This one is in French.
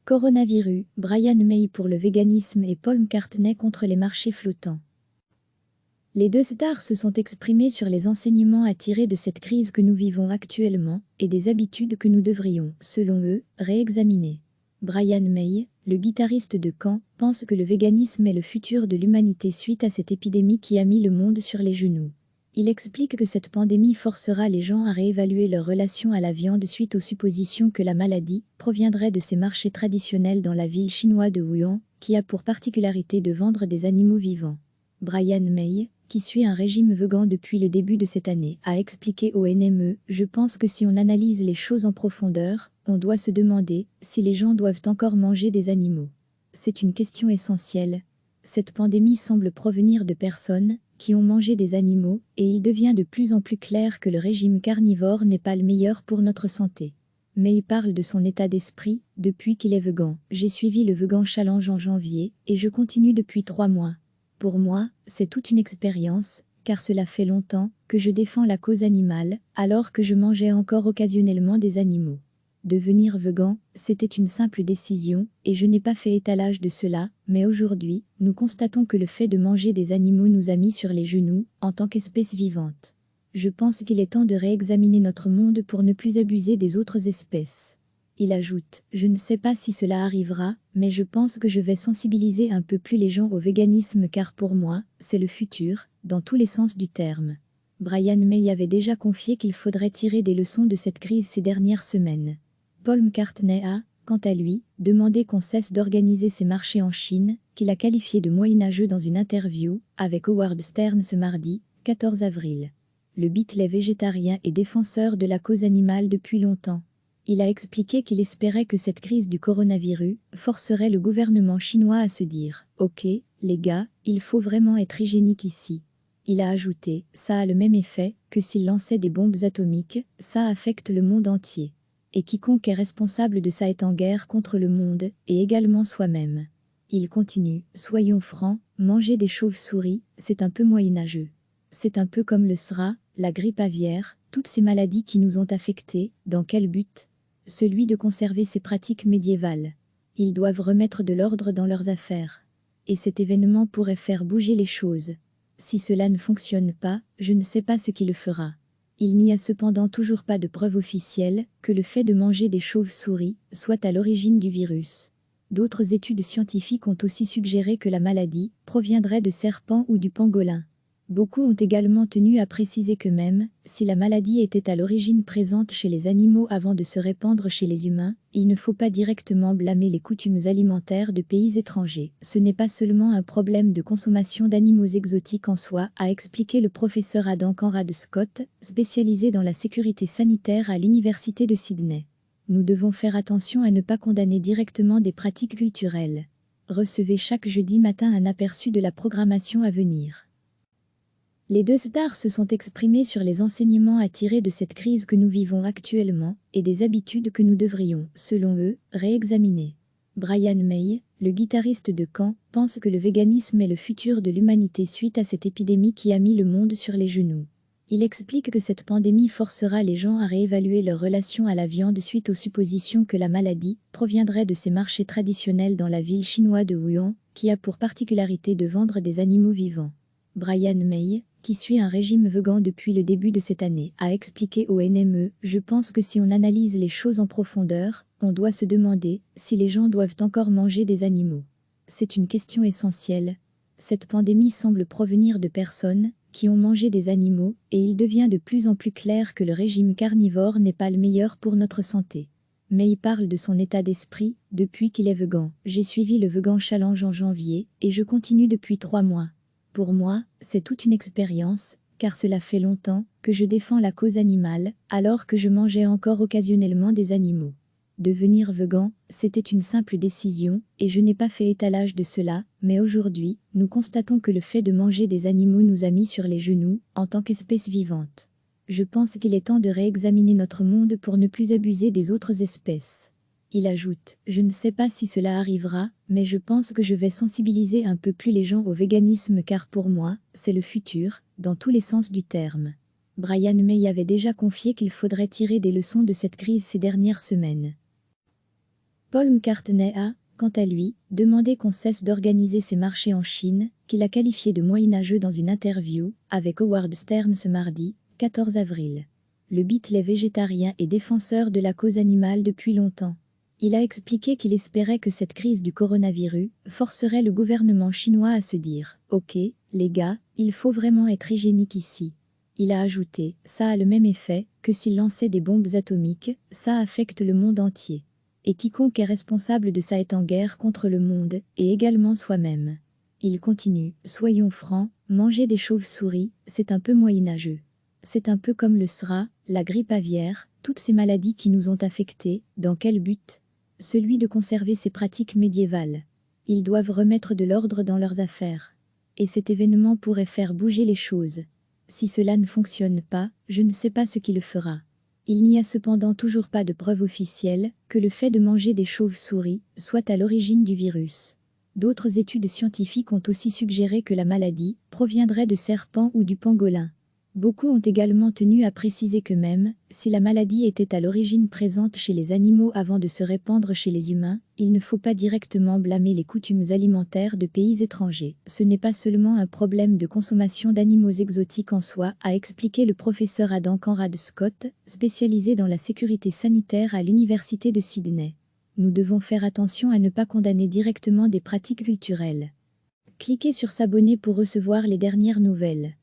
Coronavirus, Brian May pour le véganisme et Paul McCartney contre les marchés flottants. Les deux stars se sont exprimés sur les enseignements à tirer de cette crise que nous vivons actuellement et des habitudes que nous devrions, selon eux, réexaminer. Brian May, le guitariste de Can, pense que le véganisme est le futur de l'humanité suite à cette épidémie qui a mis le monde sur les genoux. Il explique que cette pandémie forcera les gens à réévaluer leur relation à la viande suite aux suppositions que la maladie proviendrait de ces marchés traditionnels dans la ville chinoise de Wuhan, qui a pour particularité de vendre des animaux vivants. Brian May, qui suit un régime végan depuis le début de cette année, a expliqué au NME « Je pense que si on analyse les choses en profondeur, on doit se demander si les gens doivent encore manger des animaux. C'est une question essentielle. Cette pandémie semble provenir de personnes qui ont mangé des animaux, et il devient de plus en plus clair que le régime carnivore n'est pas le meilleur pour notre santé. Mais il parle de son état d'esprit depuis qu'il est végan. J'ai suivi le Vegan Challenge en janvier, et je continue depuis 3 mois. Pour moi, c'est toute une expérience, car cela fait longtemps que je défends la cause animale, alors que je mangeais encore occasionnellement des animaux. Devenir végan, c'était une simple décision, et je n'ai pas fait étalage de cela, mais aujourd'hui, nous constatons que le fait de manger des animaux nous a mis sur les genoux, en tant qu'espèce vivante. Je pense qu'il est temps de réexaminer notre monde pour ne plus abuser des autres espèces. Il ajoute « Je ne sais pas si cela arrivera, mais je pense que je vais sensibiliser un peu plus les gens au véganisme car pour moi, c'est le futur, dans tous les sens du terme. » Brian May avait déjà confié qu'il faudrait tirer des leçons de cette crise ces dernières semaines. Paul McCartney a, quant à lui, demandé qu'on cesse d'organiser ces marchés en Chine, qu'il a qualifié de moyenâgeux dans une interview avec Howard Stern ce mardi, 14 avril. Le Beatle est végétarien et défenseur de la cause animale depuis longtemps. Il a expliqué qu'il espérait que cette crise du coronavirus forcerait le gouvernement chinois à se dire « Ok, les gars, il faut vraiment être hygiénique ici ». Il a ajouté « Ça a le même effet que s'il lançait des bombes atomiques, ça affecte le monde entier. Et quiconque est responsable de ça est en guerre contre le monde et également soi-même. » Il continue « Soyons francs, manger des chauves-souris, c'est un peu moyenâgeux. C'est un peu comme le SRA, la grippe aviaire, toutes ces maladies qui nous ont affectés, dans quel but ? Celui de conserver ces pratiques médiévales. Ils doivent remettre de l'ordre dans leurs affaires. Et cet événement pourrait faire bouger les choses. Si cela ne fonctionne pas, je ne sais pas ce qui le fera. Il n'y a cependant toujours pas de preuve officielle que le fait de manger des chauves-souris soit à l'origine du virus. D'autres études scientifiques ont aussi suggéré que la maladie proviendrait de serpents ou du pangolin. Beaucoup ont également tenu à préciser que même si la maladie était à l'origine présente chez les animaux avant de se répandre chez les humains, il ne faut pas directement blâmer les coutumes alimentaires de pays étrangers. Ce n'est pas seulement un problème de consommation d'animaux exotiques en soi, a expliqué le professeur Adam Conrad Scott, spécialisé dans la sécurité sanitaire à l'université de Sydney. Nous devons faire attention à ne pas condamner directement des pratiques culturelles. Recevez chaque jeudi matin un aperçu de la programmation à venir. Les deux stars se sont exprimés sur les enseignements à tirer de cette crise que nous vivons actuellement et des habitudes que nous devrions, selon eux, réexaminer. Brian May, le guitariste de Can, pense que le véganisme est le futur de l'humanité suite à cette épidémie qui a mis le monde sur les genoux. Il explique que cette pandémie forcera les gens à réévaluer leur relation à la viande suite aux suppositions que la maladie proviendrait de ces marchés traditionnels dans la ville chinoise de Wuhan, qui a pour particularité de vendre des animaux vivants. Brian May, qui suit un régime végan depuis le début de cette année, a expliqué au NME « Je pense que si on analyse les choses en profondeur, on doit se demander si les gens doivent encore manger des animaux. C'est une question essentielle. Cette pandémie semble provenir de personnes qui ont mangé des animaux, et il devient de plus en plus clair que le régime carnivore n'est pas le meilleur pour notre santé. » Mais il parle de son état d'esprit depuis qu'il est végan. J'ai suivi le Vegan Challenge en janvier, et je continue depuis 3 mois. Pour moi, c'est toute une expérience, car cela fait longtemps que je défends la cause animale, alors que je mangeais encore occasionnellement des animaux. Devenir végan, c'était une simple décision, et je n'ai pas fait étalage de cela, mais aujourd'hui, nous constatons que le fait de manger des animaux nous a mis sur les genoux, en tant qu'espèce vivante. Je pense qu'il est temps de réexaminer notre monde pour ne plus abuser des autres espèces. Il ajoute « Je ne sais pas si cela arrivera, mais je pense que je vais sensibiliser un peu plus les gens au véganisme car pour moi, c'est le futur, dans tous les sens du terme. » Brian May avait déjà confié qu'il faudrait tirer des leçons de cette crise ces dernières semaines. Paul McCartney a, quant à lui, demandé qu'on cesse d'organiser ces marchés en Chine, qu'il a qualifié de moyenâgeux dans une interview avec Howard Stern ce mardi, 14 avril. Le Beatle est végétarien et défenseur de la cause animale depuis longtemps. Il a expliqué qu'il espérait que cette crise du coronavirus forcerait le gouvernement chinois à se dire « Ok, les gars, il faut vraiment être hygiénique ici ». Il a ajouté « Ça a le même effet que s'il lançait des bombes atomiques, ça affecte le monde entier. Et quiconque est responsable de ça est en guerre contre le monde, et également soi-même. » Il continue « Soyons francs, manger des chauves-souris, c'est un peu moyenâgeux. C'est un peu comme le SRA, la grippe aviaire, toutes ces maladies qui nous ont affectés, dans quel but ? Celui de conserver ces pratiques médiévales. Ils doivent remettre de l'ordre dans leurs affaires. Et cet événement pourrait faire bouger les choses. Si cela ne fonctionne pas, je ne sais pas ce qui le fera. Il n'y a cependant toujours pas de preuve officielle que le fait de manger des chauves-souris soit à l'origine du virus. D'autres études scientifiques ont aussi suggéré que la maladie proviendrait de serpents ou du pangolin. Beaucoup ont également tenu à préciser que même si la maladie était à l'origine présente chez les animaux avant de se répandre chez les humains, il ne faut pas directement blâmer les coutumes alimentaires de pays étrangers. Ce n'est pas seulement un problème de consommation d'animaux exotiques en soi, a expliqué le professeur Adam Conrad Scott, spécialisé dans la sécurité sanitaire à l'université de Sydney. Nous devons faire attention à ne pas condamner directement des pratiques culturelles. Cliquez sur s'abonner pour recevoir les dernières nouvelles.